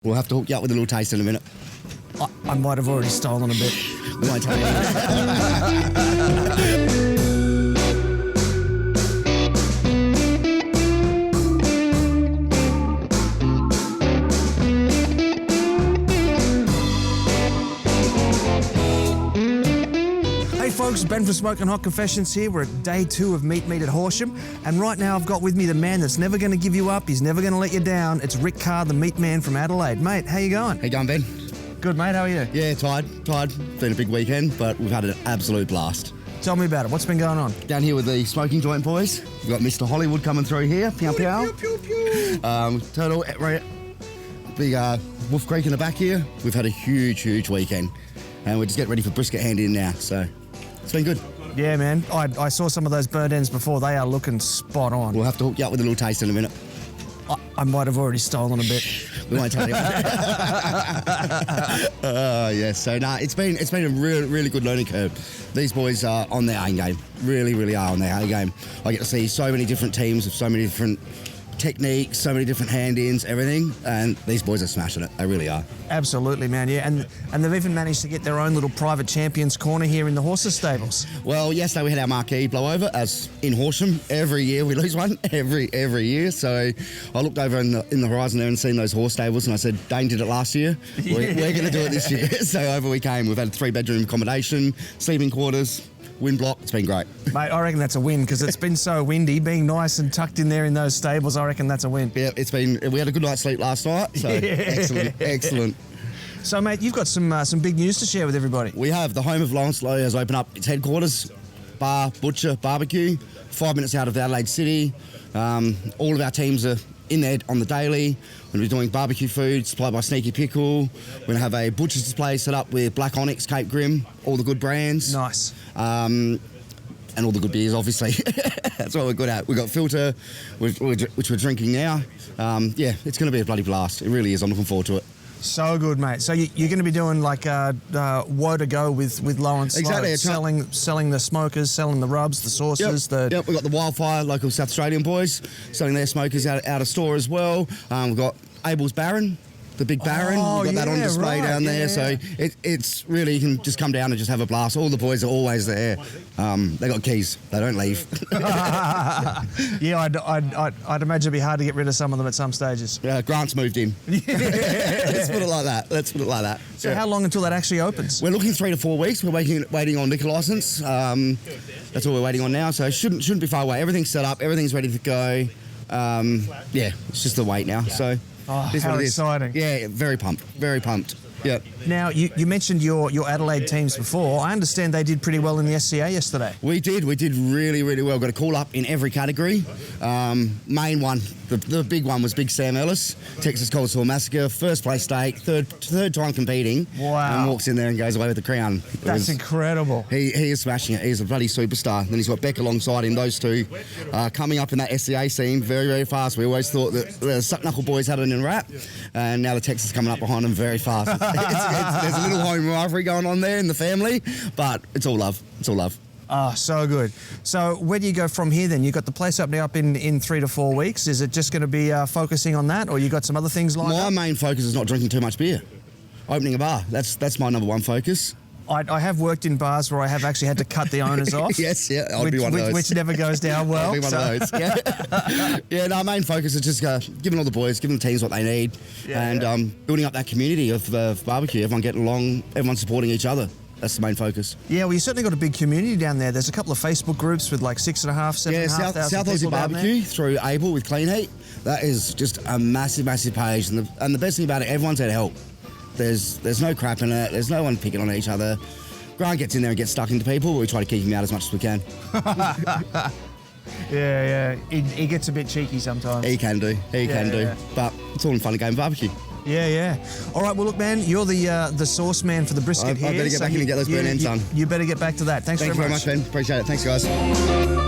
We'll have to hook you up with a little taste in a minute. I might have already stolen a bit. We won't tell you. Hey folks, Ben from Smoking Hot Confessions here. We're at day 2 of Meet at Horsham, and right now I've got with me the man that's never going to give you up. He's never going to let you down. It's Rik Carr, the meat man from Adelaide. Mate, how you going? How you going, Ben? Good, mate. How are you? Yeah, tired. Been a big weekend, but we've had an absolute blast. Tell me about it. What's been going on? Down here with the smoking joint boys. We've got Mr. Hollywood coming through here. Pew, pew. Turtle, big Wolf Creek in the back here. We've had a huge weekend, and we're just getting ready for brisket hand in now, so it's been good. Yeah, man. I saw some of those bird ends before. They are looking spot on. We'll have to hook you up with a little taste in a minute. I might have already stolen a bit. We won't tell you. Yes. So it's been a really good learning curve. These boys are on their own game. Really are on their own game. I get to see so many different teams with so many different techniques, so many different hand-ins, everything, and these boys are smashing it. They really are. Absolutely, man. Yeah, and they've even managed to get their own little private champions corner here in the horses stables. Well, yesterday we had our marquee blowover, as in Horsham. Every year we lose one, every year. So I looked over in the horizon there and seen those horse stables, and I said, Dane did it last year. We're going to do it this year. So over we came. We've had a 3-bedroom accommodation, sleeping quarters, wind block. It's been great. Mate, I reckon that's a win, because it's been so windy. Being nice and tucked in there in those stables, I reckon that's a win. Yeah, we had a good night's sleep last night, so excellent. So, mate, you've got some big news to share with everybody. We have. The home of Lawrence Lowe has opened up its headquarters, bar, butcher, barbecue, 5 minutes out of Adelaide City. All of our teams are in there on the daily. We're going to be doing barbecue food supplied by Sneaky Pickle. We're going to have a butcher's display set up with Black Onyx, Cape Grim, all the good brands. Nice. And all the good beers, obviously. That's what we're good at. We've got Filter, which we're drinking now. Yeah, it's going to be a bloody blast. It really is. I'm looking forward to it. So good, mate. So you're going to be doing like woe to go with Lawrence. Exactly. Selling the smokers, selling the rubs, the sauces. Yep. We've got the Wildfire, local South Australian boys, selling their smokers out of store as well. We've got Abel's Baron, the big Baron. We've got that on display down there. Yeah. So it's really, you can just come down and just have a blast. All the boys are always there. They got keys. They don't leave. Yeah, I'd imagine it'd be hard to get rid of some of them at some stages. Yeah, Grant's moved in. Let's put it like that. So how long until that actually opens? We're looking 3 to 4 weeks. We're waiting on liquor license. That's all we're waiting on now. So it shouldn't be far away. Everything's set up. Everything's ready to go. Yeah, it's just the wait now. So. Oh, how exciting. Yeah, very pumped. Yeah. Now, you mentioned your Adelaide teams before. I understand they did pretty well in the SCA yesterday. We did really well. Got a call up in every category. Main one, the big one was Big Sam Ellis, Texas Cold Sore Massacre, first place stake, third time competing. Wow. And walks in there and goes away with the crown. That's incredible. He is smashing it. He's a bloody superstar. Then he's got Beck alongside him. Those two coming up in that SCA scene very fast. We always thought that the Suck Knuckle boys had it in wrap, and now the Texas coming up behind them very fast. There's a little home rivalry going on there in the family, but it's all love. Ah, so good. So where do you go from here then? You got the place up in 3 to 4 weeks. Is it just going to be focusing on that, or you got some other things lined up? My main focus is not drinking too much beer. Opening a bar. That's my number one focus. I have worked in bars where I have actually had to cut the owners off. Yes, yeah, I'll be one of those. Which never goes down well. I'll be one of those. Yeah. Our main focus is just giving all the boys, giving the teams what they need, and building up that community of barbecue. Everyone getting along, everyone supporting each other. That's the main focus. Yeah, well, you certainly got a big community down there. There's a couple of Facebook groups with like 6,500, 7,500 South Aussie Barbecue through Abel with Clean Heat. That is just a massive page, and the best thing about it, everyone's there to help. There's no crap in it. There's no one picking on each other. Grant gets in there and gets stuck into people, but we try to keep him out as much as we can. Yeah. He gets a bit cheeky sometimes. He can do. But it's all in fun and game barbecue. Yeah. All right, well, look, man, you're the sauce man for the brisket here. I better get back in and get those burn ends done. You better get back to that. Thanks very much. Thank you very much, Ben. Appreciate it. Thanks, guys.